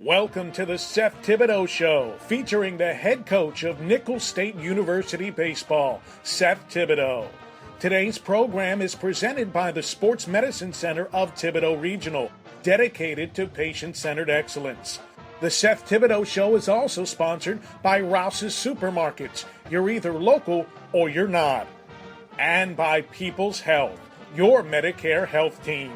Welcome to the Seth Thibodeaux Show, featuring the head coach of Nicholls State University Baseball, Seth Thibodeaux. Today's program is presented by the Sports Medicine Center of Thibodaux Regional, dedicated to patient-centered excellence. The Seth Thibodeaux Show is also sponsored by Rouse's Supermarkets. You're either local or you're not. And by People's Health, your Medicare health team.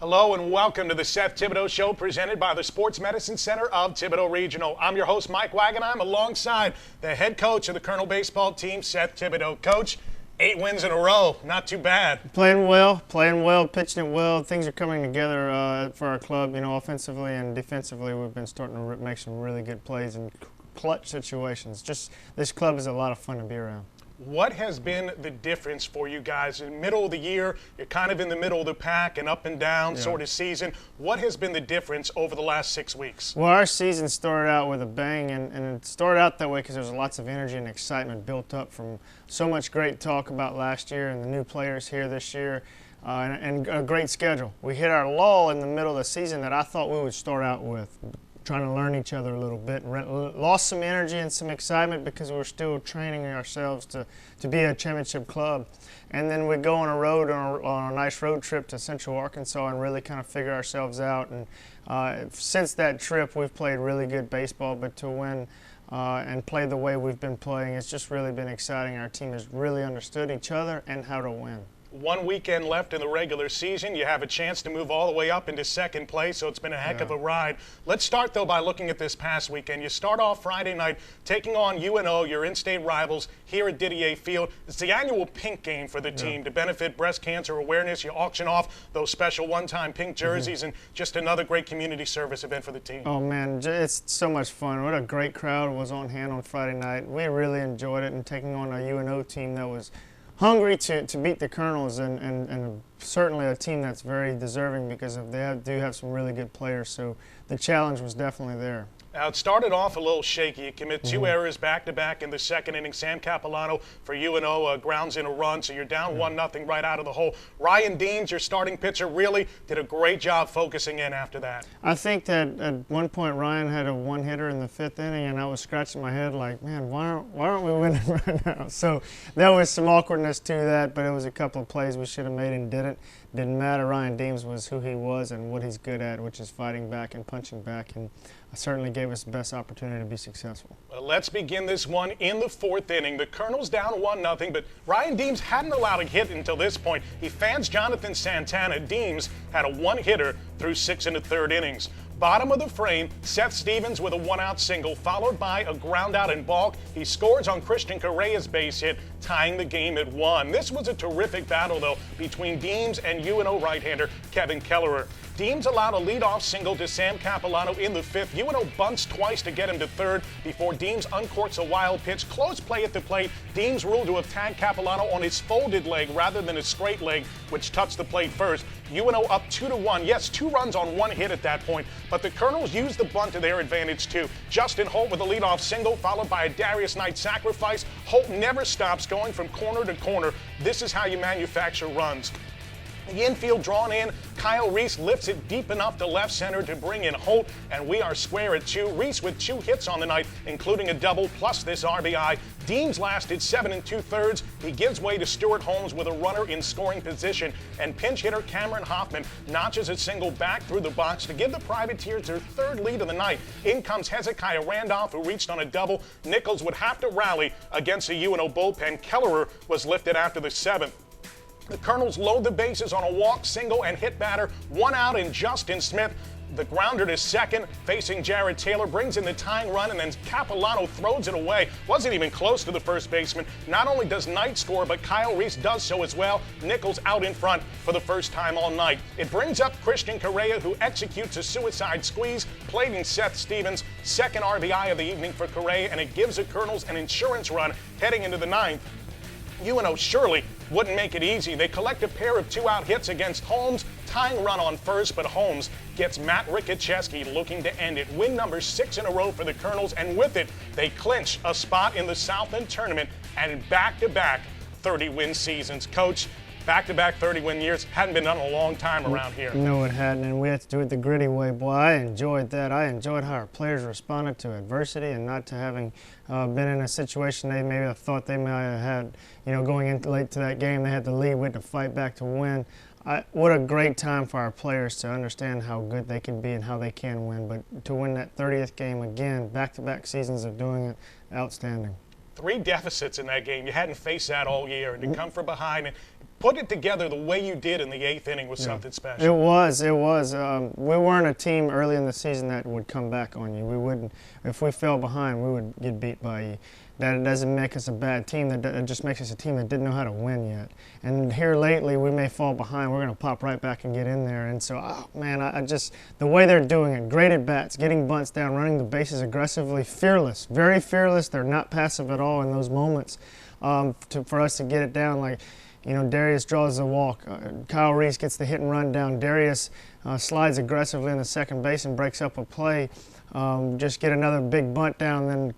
Hello and welcome to the Seth Thibodeaux Show, presented by the Sports Medicine Center of Thibodaux Regional. I'm your host, Mike Wagenheim, alongside the head coach of the Colonel baseball team, Seth Thibodeaux. Coach, 8 wins in a row. Not too bad. Playing well, pitching it well. Things are coming together for our club, offensively and defensively. We've been starting to make some really good plays in clutch situations. Just this club is a lot of fun to be around. What has been the difference for you guys in the middle of the year? You're kind of in the middle of the pack, an up and down sort of season. What has been the difference over the last 6 weeks? Well, our season started out with a bang, and it started out that way because there was lots of energy and excitement built up from so much great talk about last year and the new players here this year, and a great schedule. We hit our lull in the middle of the season that I thought we would start out with, trying to learn each other a little bit, and lost some energy and some excitement because we're still training ourselves to be a championship club. And then we go on a nice road trip to Central Arkansas and really kind of figure ourselves out. And since that trip, we've played really good baseball, but to win and play the way we've been playing, it's just really been exciting. Our team has really understood each other and how to win. 1 weekend left in the regular season. You have a chance to move all the way up into second place, so it's been a heck of a ride. Let's start, though, by looking at this past weekend. You start off Friday night taking on UNO, your in-state rivals, here at Didier Field. It's the annual pink game for the team to benefit breast cancer awareness. You auction off those special one-time pink jerseys, and just another great community service event for the team. Oh, man, it's so much fun. What a great crowd was on hand on Friday night. We really enjoyed it, and taking on a UNO team that was hungry to beat the Colonels, and certainly a team that's very deserving because they do have some really good players. So the challenge was definitely there. Now, it started off a little shaky. You commit 2 errors back-to-back in the second inning. Sam Capilano for UNO grounds in a run, so you're down 1-0 right out of the hole. Ryan Deems, your starting pitcher, really did a great job focusing in after that. I think that at one point Ryan had a one-hitter in the 5th inning, and I was scratching my head like, man, why aren't we winning right now? So there was some awkwardness to that, but it was a couple of plays we should have made and didn't. Didn't matter. Ryan Deems was who he was and what he's good at, which is fighting back and punching back, and certainly gave us the best opportunity to be successful. Well, let's begin this one in the 4th inning. The Colonels down 1-0, but Ryan Deems hadn't allowed a hit until this point. He fans Jonathan Santana. Deems had a 1-hitter through 6 1/3 innings. Bottom of the frame, Seth Stevens with a 1-out single, followed by a ground out in balk. He scores on Christian Correa's base hit, tying the game at 1. This was a terrific battle, though, between Deems and UNO right-hander Kevin Kellerer. Deems allowed a leadoff single to Sam Capilano in the 5th. UNO bunts twice to get him to 3rd before Deems uncorks a wild pitch. Close play at the plate. Deems ruled to have tagged Capilano on his folded leg rather than his straight leg, which touched the plate first. UNO up 2-1. Yes, 2 runs on 1 hit at that point, but the Colonels used the bunt to their advantage too. Justin Holt with a leadoff single, followed by a Darius Knight sacrifice. Holt never stops going from corner to corner. This is how you manufacture runs. The infield drawn in, Kyle Reese lifts it deep enough to left center to bring in Holt, and we are square at 2. Reese with 2 hits on the night, including a double plus this RBI. Deems lasted 7 2/3. He gives way to Stuart Holmes with a runner in scoring position, and pinch hitter Cameron Hoffman notches a single back through the box to give the Privateers their 3rd lead of the night. In comes Hezekiah Randolph, who reached on a double. Nichols would have to rally against the UNO bullpen. Kellerer was lifted after the 7th. The Colonels load the bases on a walk, single, and hit batter. 1 out in Justin Smith. The grounder to second, facing Jared Taylor, brings in the tying run, and then Capilano throws it away. Wasn't even close to the first baseman. Not only does Knight score, but Kyle Reese does so as well. Nichols out in front for the first time all night. It brings up Christian Correa, who executes a suicide squeeze, plating Seth Stevens, 2nd RBI of the evening for Correa, and it gives the Colonels an insurance run heading into the 9th. UNO surely wouldn't make it easy. They collect a pair of 2-out hits against Holmes, tying run on first, but Holmes gets Matt Rickacheski looking to end it. Win number 6 in a row for the Colonels, and with it, they clinch a spot in the Southland Tournament and back-to-back 30-win seasons. Coach, back-to-back 30-win years. Hadn't been done in a long time around here. No, it hadn't, and we had to do it the gritty way. Boy, I enjoyed that. I enjoyed how our players responded to adversity and not to having been in a situation they maybe have thought they might have had, going in late to that game. They had to lead, we had to fight back to win. What a great time for our players to understand how good they can be and how they can win. But to win that 30th game again, back-to-back seasons of doing it, outstanding. 3 deficits in that game. You hadn't faced that all year, and to come from behind and put it together the way you did in the 8th inning was something special. It was. We weren't a team early in the season that would come back on you. We wouldn't. If we fell behind, we would get beat by you. That doesn't make us a bad team. That just makes us a team that didn't know how to win yet. And here lately, we may fall behind. We're going to pop right back and get in there. And so, the way they're doing it, great at bats, getting bunts down, running the bases aggressively, fearless, very fearless. They're not passive at all in those moments for us to get it down. Darius draws the walk. Kyle Reese gets the hit and run down. Darius slides aggressively in the second base and breaks up a play. Just get another big bunt down. Then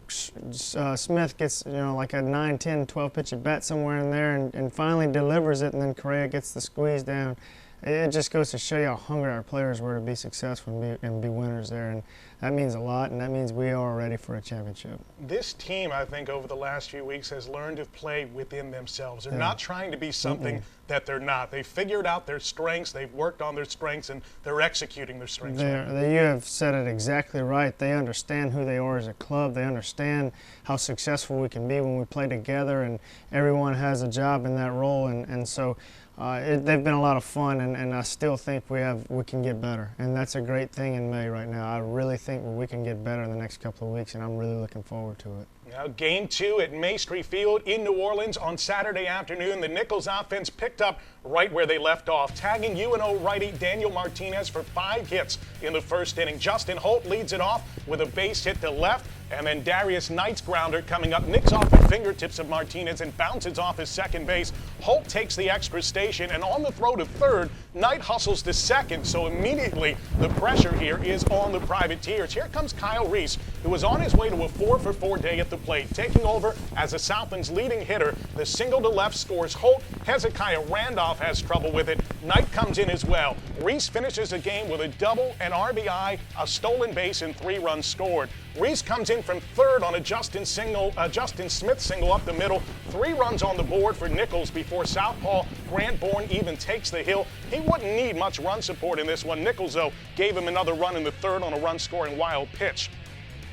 Smith gets, like a 9, 10, 12 pitch at bat somewhere in there and finally delivers it. And then Correa gets the squeeze down. It just goes to show you how hungry our players were to be successful and be winners there. And that means a lot, and that means we are ready for a championship. This team, I think, over the last few weeks has learned to play within themselves. They're not trying to be something that they're not. They've figured out their strengths, they've worked on their strengths, and they're executing their strengths. You have said it exactly right. They understand who they are as a club. They understand how successful we can be when we play together, and everyone has a job in that role. And so they've been a lot of fun, and I still think we can get better. And that's a great thing in May right now. I really think we can get better in the next couple of weeks, and I'm really looking forward to it. Now, Game 2 at Maestri Field in New Orleans on Saturday afternoon. The Nichols offense picked up right where they left off, tagging UNO righty Daniel Martinez for 5 hits in the first inning. Justin Holt leads it off with a base hit to left, and then Darius Knight's grounder coming up nicks off the fingertips of Martinez and bounces off his second base. Holt takes the extra station, and on the throw to third, Knight hustles to second, so immediately the pressure here is on the Privateers. Here comes Kyle Reese, who was on his way to a 4-for-4 day at the plate, taking over as the Southland's leading hitter. The single to left scores Holt. Hezekiah Randolph has trouble with it. Knight comes in as well. Reese finishes the game with a double, an RBI, a stolen base, and 3 runs scored. Reese comes in from third on a Justin Smith single up the middle. 3 runs on the board for Nichols before southpaw Grant Bourne even takes the hill. He wouldn't need much run support in this one. Nichols, though, gave him another run in the third on a run-scoring wild pitch.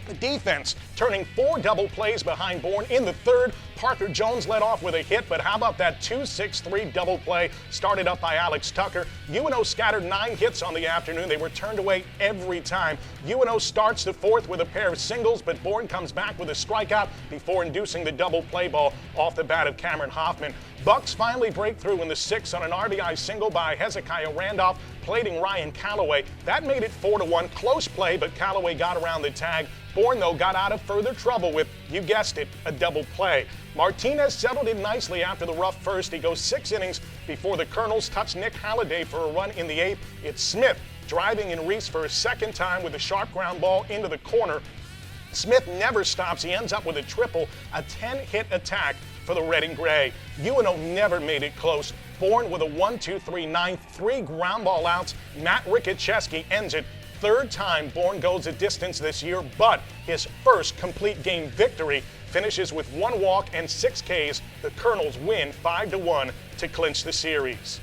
The defense turning 4 double plays behind Bourne in the third. Parker Jones led off with a hit, but how about that 2-6-3 double play started up by Alex Tucker? UNO scattered 9 hits on the afternoon. They were turned away every time. UNO starts the fourth with a pair of singles, but Bourne comes back with a strikeout before inducing the double play ball off the bat of Cameron Hoffman. Bucks finally break through in the 6th on an RBI single by Hezekiah Randolph, plating Ryan Callaway. That made it 4-1. Close play, but Callaway got around the tag. Bourne, though, got out of further trouble with, you guessed it, a double play. Martinez settled in nicely after the rough first. He goes 6 innings before the Colonels touch Nick Halliday for a run in the 8th. It's Smith driving in Reese for a second time with a sharp ground ball into the corner. Smith never stops. He ends up with a triple, a 10-hit attack for the Red and Gray. UNO never made it close. Bourne with a 1-2-3-9, 3 ground ball outs. Matt Rickacheski ends it. 3rd time Bourne goes a distance this year, but his first complete game victory finishes with 1 walk and 6 Ks. The Colonels win 5-1 to clinch the series.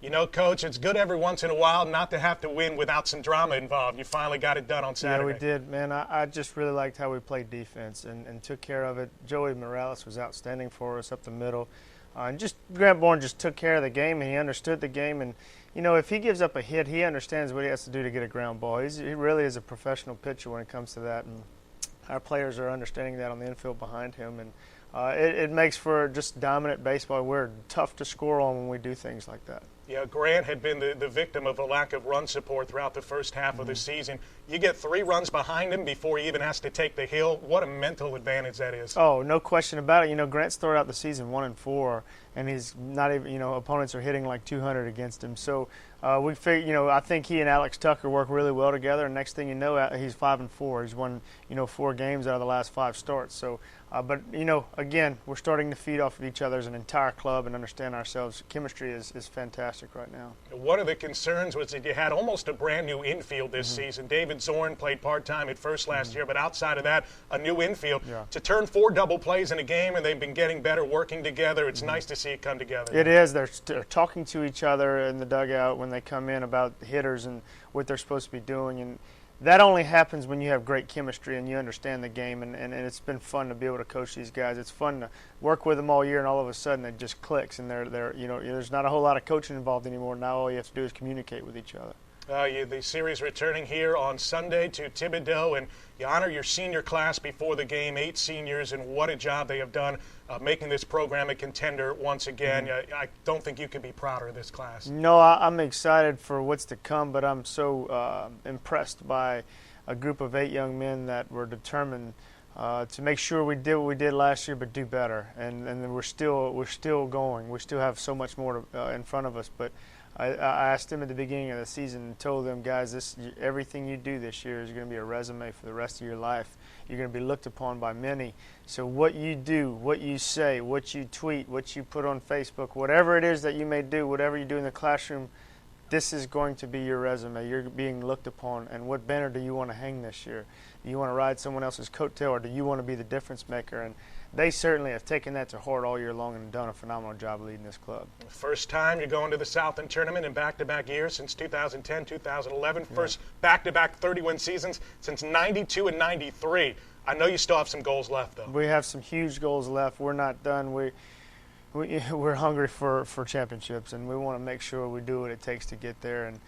You know, Coach, it's good every once in a while not to have to win without some drama involved. You finally got it done on Saturday. Yeah, we did, man. I just really liked how we played defense and took care of it. Joey Morales was outstanding for us up the middle. And just Grant Bourne just took care of the game, and he understood the game. And, if he gives up a hit, he understands what he has to do to get a ground ball. He really is a professional pitcher when it comes to that. And our players are understanding that on the infield behind him. And it makes for just dominant baseball. We're tough to score on when we do things like that. Yeah, Grant had been the victim of a lack of run support throughout the first half of the season. You get 3 runs behind him before he even has to take the hill. What a mental advantage that is. Oh, no question about it. Grant started out the season 1-4, and he's not even, opponents are hitting like 200 against him. So we figure, I think he and Alex Tucker work really well together. And next thing you know, he's 5-4. He's won, 4 games out of the last 5 starts. So But, again, we're starting to feed off of each other as an entire club and understand ourselves. Chemistry is fantastic right now. One of the concerns was that you had almost a brand new infield this season. David Zorn played part-time at first last year, but outside of that, a new infield. Yeah. To turn 4 double plays in a game, and they've been getting better working together, it's nice to see it come together. It is. They're talking to each other in the dugout when they come in about hitters and what they're supposed to be doing. And that only happens when you have great chemistry and you understand the game, and it's been fun to be able to coach these guys. It's fun to work with them all year, and all of a sudden it just clicks, and there's not a whole lot of coaching involved anymore. Now all you have to do is communicate with each other. The series returning here on Sunday to Thibodaux, and you honor your senior class before the game, 8 seniors, and what a job they have done making this program a contender once again. I don't think you could be prouder of this class. No, I'm excited for what's to come, but I'm so impressed by a group of 8 young men that were determined to make sure we did what we did last year, but do better. And we're still going. We still have so much more in front of us, but I asked them at the beginning of the season and told them, guys, everything you do this year is going to be a resume for the rest of your life. You're going to be looked upon by many. So what you do, what you say, what you tweet, what you put on Facebook, whatever it is that you may do, whatever you do in the classroom, this is going to be your resume. You're being looked upon. And what banner do you want to hang this year? Do you want to ride someone else's coattail, or do you want to be the difference maker? And they certainly have taken that to heart all year long and done a phenomenal job leading this club. First time you're going to the Southland Tournament in back-to-back years since 2010, 2011. First back-to-back 30-win seasons since 92 and 93. I know you still have some goals left, though. We have some huge goals left. We're not done. We're hungry for championships, and we want to make sure we do what it takes to get there. And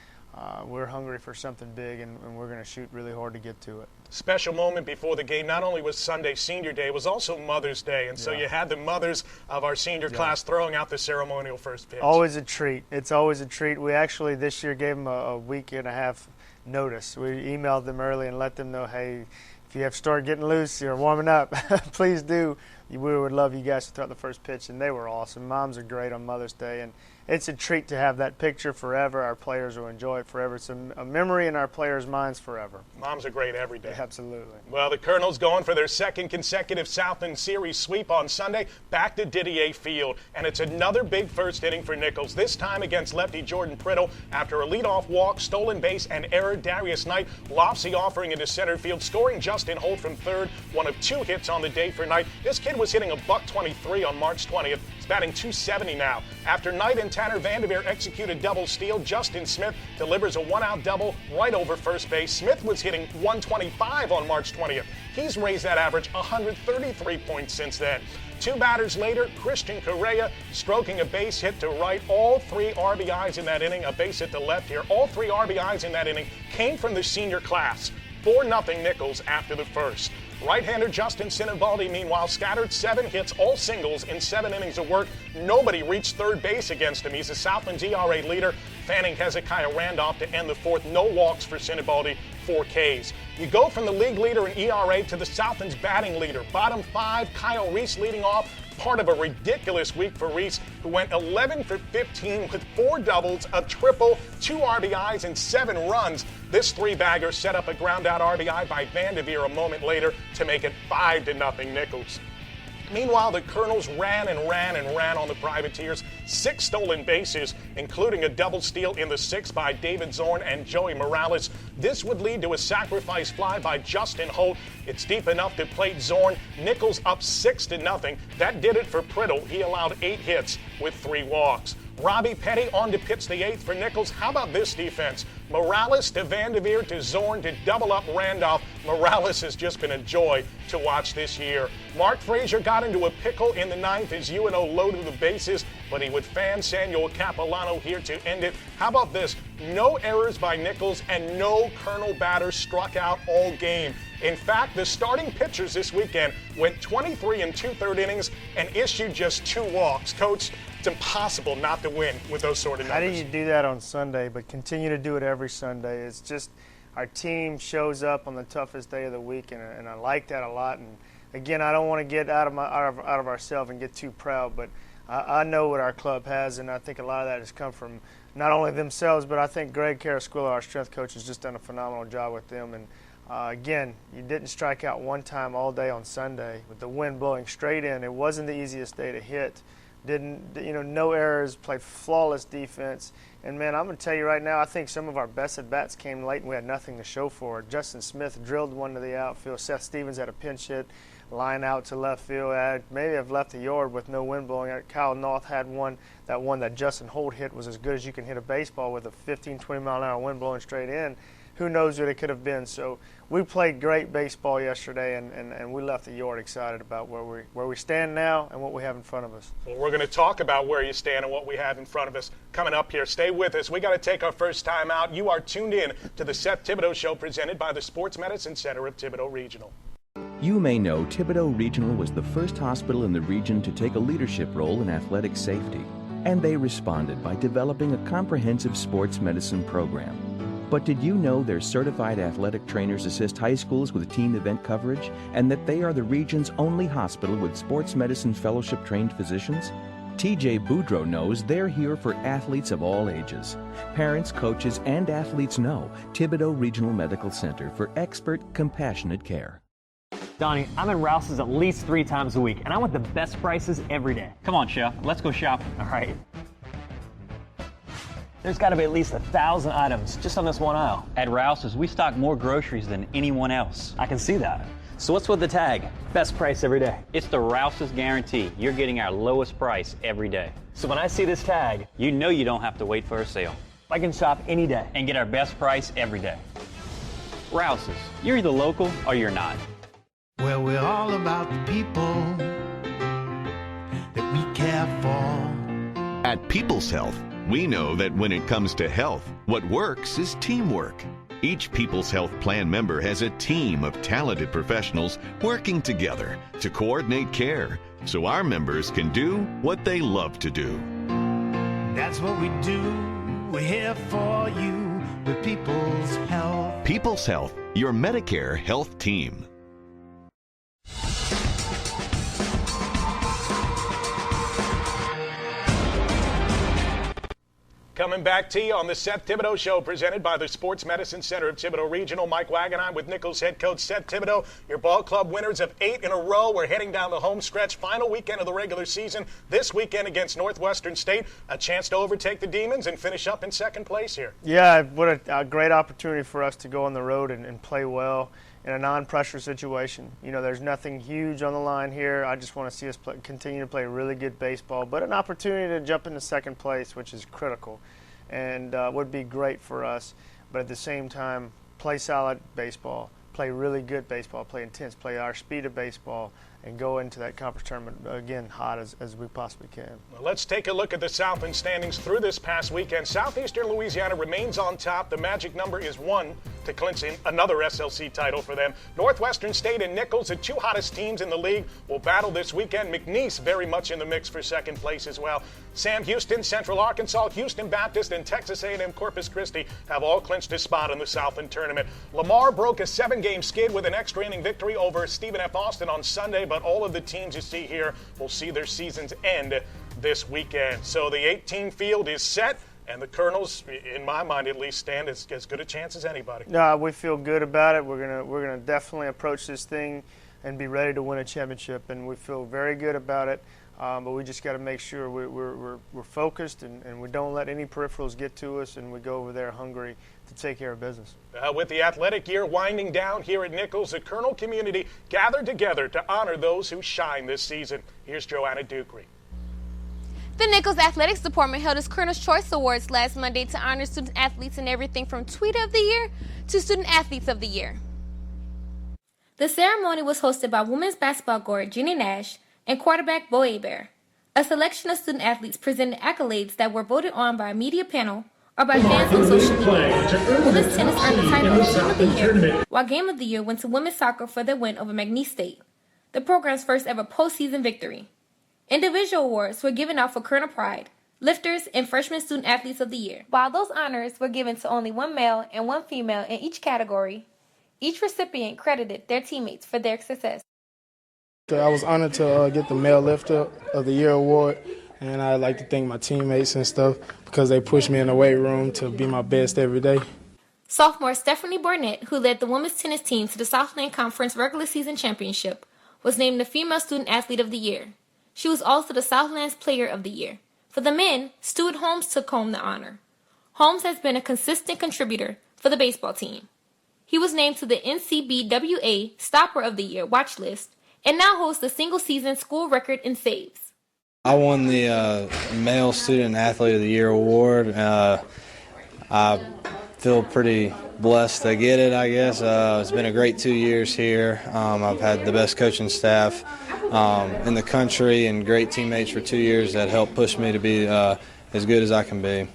we're hungry for something big, and we're going to shoot really hard to get to it. Special moment before the game. Not only was Sunday Senior Day, it was also Mother's Day, and so you had the mothers of our senior class throwing out the ceremonial first pitch. Always a treat. It's always a treat. We actually this year gave them a week and a half notice. We emailed them early and let them know, hey, if you have started getting loose, you're warming up, please do. We would love you guys to throw out the first pitch, and they were awesome. Moms are great on Mother's Day, and it's a treat to have that picture forever. Our players will enjoy it forever. It's a memory in our players' minds forever. Moms are great every day. Absolutely. Well, the Colonels going for their second consecutive Southland Series sweep on Sunday, back to Didier Field. And it's another big first inning for Nichols, this time against lefty Jordan Priddle. After a leadoff walk, stolen base, and error, Darius Knight lofts the offering into center field, scoring Justin Holt from third, one of 2 hits on the day for Knight. This kid was hitting a .23 on March 20th. He's batting .270 now. After Knight and Tanner Vanderveer executed double steal, Justin Smith delivers a 1-out double right over first base. Smith was hitting .125 on March 20th. He's raised that average 133 points since then. 2 batters later, Christian Correa stroking a base hit to right. All 3 RBIs in that inning, a base hit to left here. All 3 RBIs in that inning came from the senior class. 4-0 Nichols after the first. Right-hander Justin Sinibaldi, meanwhile, scattered 7 hits, all singles in 7 innings of work. Nobody reached third base against him. He's the Southland's ERA leader, fanning Hezekiah Randolph to end the fourth. No walks for Sinibaldi, 4 Ks. You go from the league leader in ERA to the Southland's batting leader. Bottom 5, Kyle Reese leading off. Part of a ridiculous week for Reese, who went 11 for 15 with 4 doubles, a triple, 2 RBIs, and 7 runs. This 3-bagger set up a ground-out RBI by Vanderveer a moment later to make it 5-0 Nichols. Meanwhile, the Colonels ran on the Privateers. 6 stolen bases, including a double steal in the 6th by David Zorn and Joey Morales. This would lead to a sacrifice fly by Justin Holt. It's deep enough to plate Zorn. Nichols up 6-0. That did it for Priddle. He allowed 8 hits with 3 walks. Robbie Petty on to pitch the 8th for Nichols. How about this defense? Morales to Vanderveer to Zorn to double up Randolph. Morales has just been a joy to watch this year. Mark Frazier got into a pickle in the 9th as UNO loaded the bases, but he would fan Samuel Capilano here to end it. How about this? No errors by Nichols and no Colonel batters struck out all game. In fact, the starting pitchers this weekend went 23 2/3 innings and issued just 2 walks. Coach, it's impossible not to win with those sort of numbers. How do you do that on Sunday, but continue to do it every Sunday? It's just our team shows up on the toughest day of the week, and I like that a lot. And again, I don't want to get out of ourselves and get too proud, but I know what our club has, and I think a lot of that has come from not only themselves, but I think Greg Carasquilla, our strength coach, has just done a phenomenal job with them. And Again, you didn't strike out one time all day on Sunday with the wind blowing straight in. It wasn't the easiest day to hit. No errors, played flawless defense. And, man, I'm going to tell you right now, I think some of our best at-bats came late and we had nothing to show for it. Justin Smith drilled one to the outfield. Seth Stevens had a pinch hit, line out to left field. Maybe have left the yard with no wind blowing. Kyle North had one that Justin Holt hit was as good as you can hit a baseball with a 15, 20-mile-an-hour wind blowing straight in. Who knows what it could have been. So we played great baseball yesterday, and we left the yard excited about where we stand now and what we have in front of us. Well, we're going to talk about where you stand and what we have in front of us coming up here. Stay with us. We got to take our first time out. You are tuned in to the Seth Thibodeaux Show presented by the Sports Medicine Center of Thibodaux Regional. You may know Thibodaux Regional was the first hospital in the region to take a leadership role in athletic safety, and they responded by developing a comprehensive sports medicine program. But did you know their certified athletic trainers assist high schools with team event coverage, and that they are the region's only hospital with sports medicine fellowship-trained physicians? TJ Boudreau knows they're here for athletes of all ages. Parents, coaches, and athletes know Thibodaux Regional Medical Center for expert, compassionate care. Donnie, I'm in Rouse's at least 3 times a week, and I want the best prices every day. Come on, Chef. Let's go shopping. All right. There's got to be at least 1,000 items just on this one aisle. At Rouse's, we stock more groceries than anyone else. I can see that. So what's with the tag? Best price every day. It's the Rouse's guarantee. You're getting our lowest price every day. So when I see this tag, you know you don't have to wait for a sale. I can shop any day and get our best price every day. Rouse's. You're either local or you're not. Well, we're all about the people that we care for. At People's Health, we know that when it comes to health, what works is teamwork. Each People's Health Plan member has a team of talented professionals working together to coordinate care so our members can do what they love to do. That's what we do. We're here for you with People's Health. People's Health, your Medicare health team. Coming back to you on the Seth Thibodeaux Show, presented by the Sports Medicine Center of Thibodaux Regional. Mike Wagenheim with Nichols head coach Seth Thibodeaux. Your ball club winners of 8 in a row. We're heading down the home stretch, final weekend of the regular season. This weekend against Northwestern State, a chance to overtake the Demons and finish up in second place here. Yeah, what a great opportunity for us to go on the road and play well in a non-pressure situation. You know, there's nothing huge on the line here. I just want to see us continue to play really good baseball, but an opportunity to jump into second place, which is critical and would be great for us. But at the same time, play solid baseball, play really good baseball, play intense, play our speed of baseball, and go into that conference tournament, again, hot as we possibly can. Well, let's take a look at the Southland standings through this past weekend. Southeastern Louisiana remains on top. The magic number is 1 to clinch in another SLC title for them. Northwestern State and Nichols, the 2 hottest teams in the league, will battle this weekend. McNeese very much in the mix for second place as well. Sam Houston, Central Arkansas, Houston Baptist, and Texas A&M Corpus Christi have all clinched a spot in the Southland tournament. Lamar broke a 7-game skid with an extra inning victory over Stephen F. Austin on Sunday, but all of the teams you see here will see their seasons end this weekend. So the 8-team field is set, and the Colonels, in my mind at least, stand as good a chance as anybody. No, we feel good about it. We're gonna definitely approach this thing and be ready to win a championship, and we feel very good about it. But we just got to make sure we're focused and we don't let any peripherals get to us, and we go over there hungry to take care of business. With the athletic year winding down here at Nichols, the Colonel community gathered together to honor those who shine this season. Here's Joanna Ducree. The Nichols Athletics Department held its Colonel's Choice Awards last Monday to honor student athletes in everything from Tweet of the Year to Student Athletes of the Year. The ceremony was hosted by women's basketball guard Jeannie Nash and quarterback Bo Hebert. A selection of student athletes presented accolades that were voted on by a media panel or by fans on social media. Women's tennis earned the title of Team of the Year, while Game of the Year went to women's soccer for their win over McNeese State, the program's first ever postseason victory. Individual awards were given out for Colonel Pride, lifters, and freshman student athletes of the year. While those honors were given to only 1 male and 1 female in each category, each recipient credited their teammates for their success. I was honored to get the Male Lifter of the Year award, and I'd like to thank my teammates and stuff because they pushed me in the weight room to be my best every day. Sophomore Stephanie Barnett, who led the women's tennis team to the Southland Conference regular season championship, was named the Female Student Athlete of the Year. She was also the Southland's Player of the Year. For the men, Stuart Holmes took home the honor. Holmes has been a consistent contributor for the baseball team. He was named to the NCBWA Stopper of the Year watch list and now holds the single-season school record in saves. I won the Male Student Athlete of the Year award. I feel pretty blessed to get it, I guess. It's been a great 2 years here. I've had the best coaching staff in the country and great teammates for 2 years that helped push me to be as good as I can be.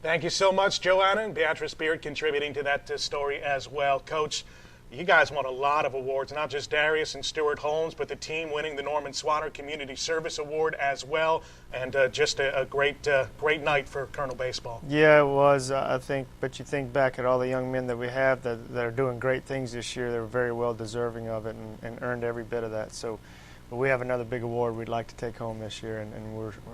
Thank you so much, Joanna and Beatrice Beard, contributing to that story as well. Coach, you guys won a lot of awards, not just Darius and Stuart Holmes, but the team winning the Norman Swanner Community Service Award as well, and just a great night for Colonel Baseball. Yeah, it was, I think, but you think back at all the young men that we have that are doing great things this year. They were very well deserving of it and earned every bit of that. So but we have another big award we'd like to take home this year, and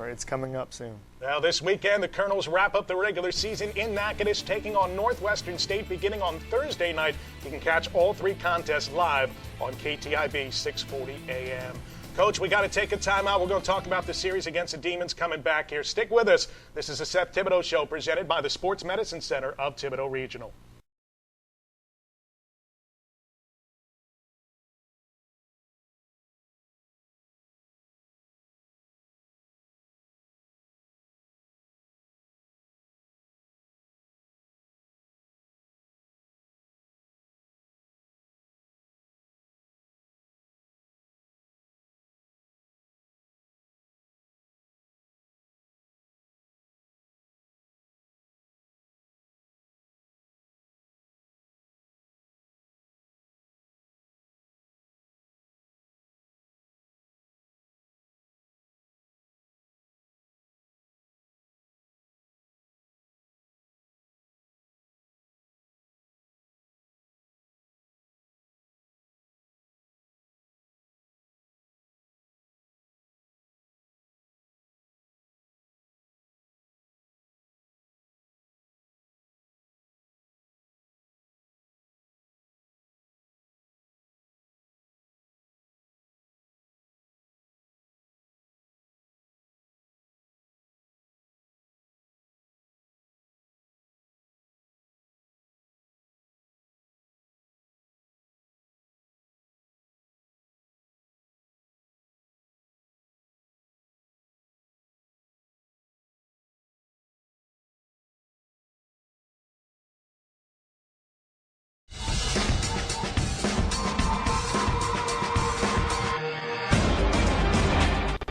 it's coming up soon. Well, this weekend, the Colonels wrap up the regular season in Natchitoches, taking on Northwestern State beginning on Thursday night. You can catch all three contests live on KTIB 640 AM. Coach, we got to take a timeout. We're going to talk about the series against the Demons coming back here. Stick with us. This is the Seth Thibodeaux Show presented by the Sports Medicine Center of Thibodaux Regional.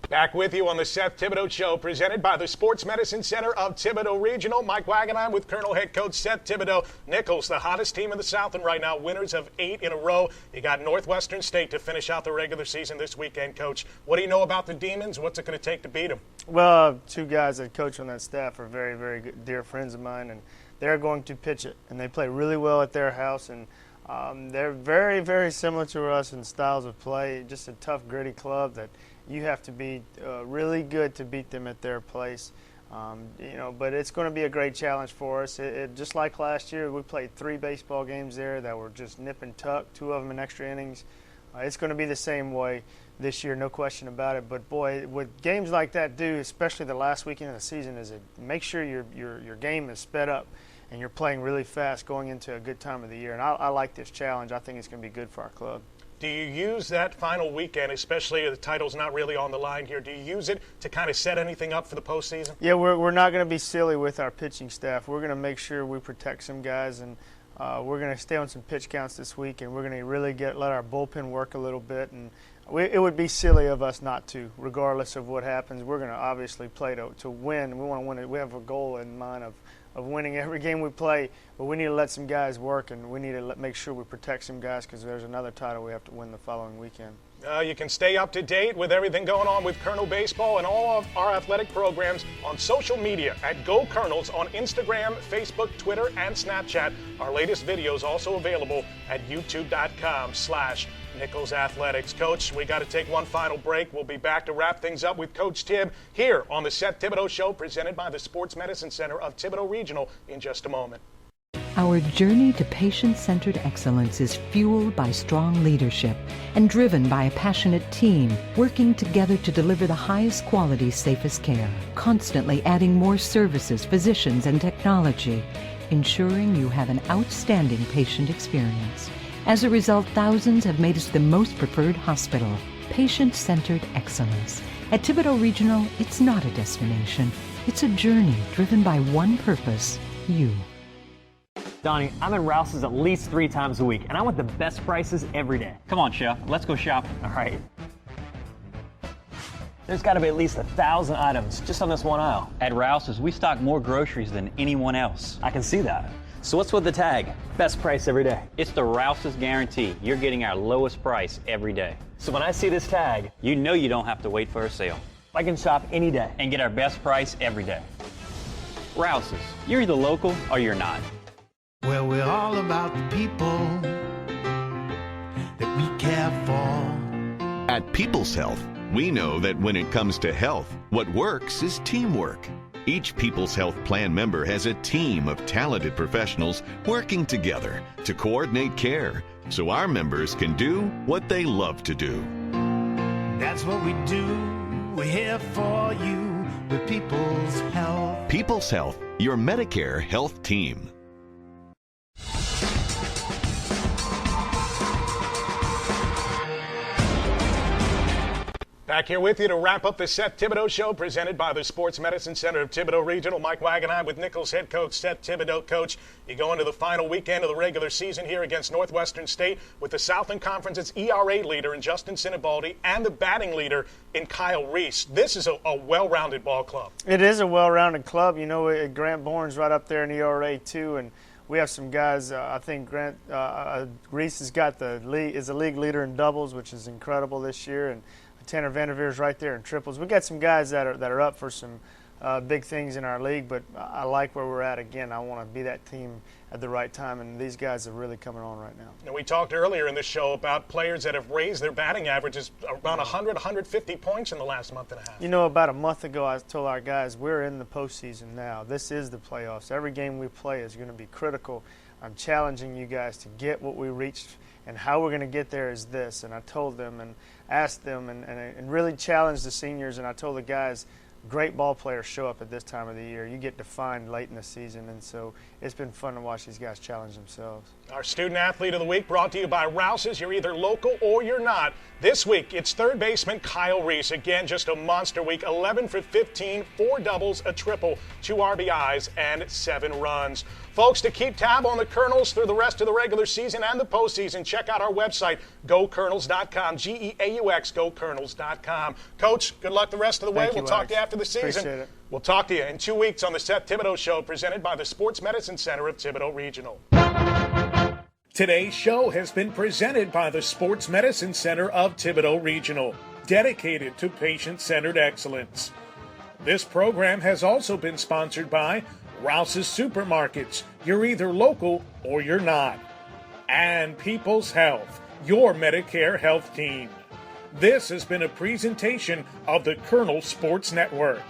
Back with you on the Seth Thibodeaux Show, presented by the Sports Medicine Center of Thibodaux Regional. Mike Wagenheim with Colonel Head Coach Seth Thibodeaux. Nichols, the hottest team in the Southland right now, winners of 8 in a row. You got Northwestern State to finish out the regular season this weekend, Coach. What do you know about the Demons? What's it going to take to beat them? Well, two guys that coach on that staff are very, very good, dear friends of mine, and they're going to pitch it. And they play really well at their house, and they're very, very similar to us in styles of play. Just a tough, gritty club that you have to be really good to beat them at their place. But it's going to be a great challenge for us. Just like last year, we played 3 baseball games there that were just nip and tuck, 2 of them in extra innings. It's going to be the same way this year, no question about it. But boy, what games like that do, especially the last weekend of the season, is it make sure your game is sped up and you're playing really fast going into a good time of the year. And I like this challenge. I think it's going to be good for our club. Do you use that final weekend, especially the title's not really on the line here, do you use it to kind of set anything up for the postseason? Yeah, we're not going to be silly with our pitching staff. We're going to make sure we protect some guys, and we're going to stay on some pitch counts this week, and we're going to really let our bullpen work a little bit. And it would be silly of us not to, regardless of what happens. We're going to obviously play to win. We want to win it. We have a goal in mind of winning every game we play, but we need to let some guys work, and we need to make sure we protect some guys because there's another title we have to win the following weekend. You can stay up to date with everything going on with Colonel Baseball and all of our athletic programs on social media at Go Colonels on Instagram, Facebook, Twitter, and Snapchat. Our latest videos also available at youtube.com/GoColonels. Nichols Athletics. Coach, we got to take one final break. We'll be back to wrap things up with Coach Tib here on the Seth Thibodeaux Show, presented by the Sports Medicine Center of Thibodaux Regional, in just a moment. Our journey to patient-centered excellence is fueled by strong leadership and driven by a passionate team working together to deliver the highest quality, safest care, constantly adding more services, physicians, and technology, ensuring you have an outstanding patient experience. As a result, thousands have made us the most preferred hospital. Patient-centered excellence. At Thibodaux Regional, it's not a destination. It's a journey driven by one purpose, you. Donnie, I'm in Rouse's at least 3 times a week, and I want the best prices every day. Come on, Chef. Let's go shopping. All right. There's got to be at least 1,000 items just on this one aisle. At Rouse's, we stock more groceries than anyone else. I can see that. So what's with the tag? Best price every day. It's the Rouse's guarantee. You're getting our lowest price every day. So when I see this tag, you know you don't have to wait for a sale. I can shop any day and get our best price every day. Rouse's, you're either local or you're not. Well, we're all about the people that we care for. At People's Health, we know that when it comes to health, what works is teamwork. Each People's Health Plan member has a team of talented professionals working together to coordinate care so our members can do what they love to do. That's what we do. We're here for you with People's Health. People's Health, your Medicare health team. Back here with you to wrap up the Seth Thibodeaux Show, presented by the Sports Medicine Center of Thibodaux Regional. Mike Wagenheim with Nichols head coach Seth Thibodeaux. Coach, you go into the final weekend of the regular season here against Northwestern State with the Southland Conference's ERA leader in Justin Sinibaldi and the batting leader in Kyle Reese. This is a well-rounded ball club. It is a well-rounded club. You know, Grant Bourne's right up there in ERA too, and we have some guys. I think Reese has got is the league leader in doubles, which is incredible this year, and Tanner Vanderveer's right there in triples. We got some guys that are up for some big things in our league, but I like where we're at. Again, I want to be that team at the right time, and these guys are really coming on right now. And we talked earlier in the show about players that have raised their batting averages around 100, 150 points in the last month and a half. You know, about a month ago, I told our guys, we're in the postseason now. This is the playoffs. Every game we play is going to be critical. I'm challenging you guys to get what we reached, and how we're going to get there is this. And I told them and asked them and really challenged the seniors, and I told the guys, great ball players show up at this time of the year. You get defined late in the season, and so it's been fun to watch these guys challenge themselves. Our Student Athlete of the Week brought to you by Rouse's. You're either local or you're not. This week, it's third baseman Kyle Reese. Again, just a monster week. 11 for 15, 4 doubles, a triple, 2 RBIs, and 7 runs. Folks, to keep tab on the Colonels through the rest of the regular season and the postseason, check out our website, GoColonels.com, G-E-A-U-X, GoColonels.com. Coach, good luck the rest of the way. We'll talk to you after the season. Appreciate it. We'll talk to you in 2 weeks on the Seth Thibodeaux Show, presented by the Sports Medicine Center of Thibodaux Regional. Today's show has been presented by the Sports Medicine Center of Thibodaux Regional, dedicated to patient-centered excellence. This program has also been sponsored by Rouse's Supermarkets. You're either local or you're not. And People's Health, your Medicare health team. This has been a presentation of the Colonel Sports Network.